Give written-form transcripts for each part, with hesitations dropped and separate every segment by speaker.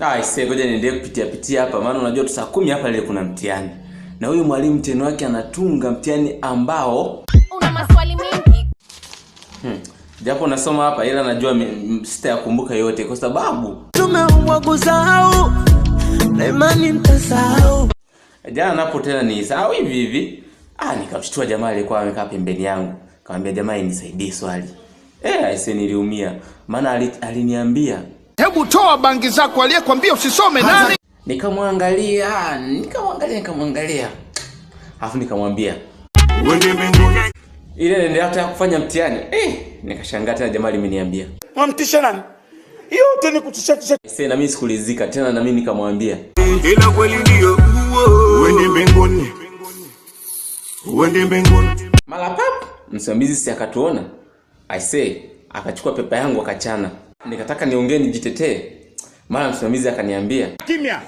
Speaker 1: Ngoja niendelee kupitia hapa, maana unajua tu saa 10 hapa leo kuna mtihani. Na huyu mwalimu mtihani wake anatunga mtihani ambao
Speaker 2: una maswali mengi.
Speaker 1: Japo nasoma hapa ila najua sitayakumbuka yote kwa sababu
Speaker 3: tumeumwa kusahau na imani nitasahau.
Speaker 1: Jana napo tena ni sahau hivi. Nikamshtua jamaa alikuwa amekaa pembeni yangu. Akamwambia jamaa nisaidie swali. Niliumia. Maana aliniambia,
Speaker 4: "Hebu toa bangi zako aliyekwambia usisome nani?"
Speaker 1: Nikamwangalia. Alafu nikamwambia, ile ndio hata kufanya mtihani. Nikashangaa tena jamaa limeniambia,
Speaker 5: "Mwamtisha nani?" Yote ni kutisha.
Speaker 1: Na mimi sikulizika tena, na mimi nikamwambia,
Speaker 5: "Ila kweli ndio uende mbinguni."
Speaker 1: Mara pap, msimamizi si akatuona. Akachukua pepa yangu akachana. Nikataka niongee nijitetee. Mara msimamizi akaniambia,
Speaker 5: "Kimya.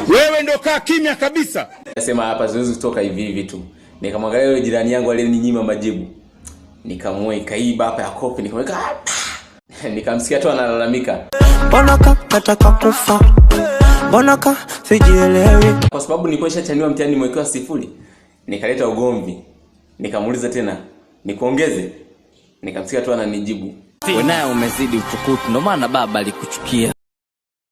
Speaker 5: Wewe ndio kaa kimya kabisa."
Speaker 1: Nasema hapa siwezi kutoka hivi tu. Nikamwangalia yule jirani yangu aliyeninyima majibu. Nikamwona kaiba hapa ya kopi, nikamweka. Nikamsikia tu analalamika,
Speaker 3: "Mbona nataka kufa? Mbona sijielewi?"
Speaker 1: Kwa sababu nilikuwa nishachaniwa mtihani mwekewa 0. Nikaleta ugomvi. Nikamuuliza tena, "Nikuongeze?" Nikamsikia tu ananijibu,
Speaker 6: "Wewe naye umezidi utukutu, ndio maana baba alikuchukia."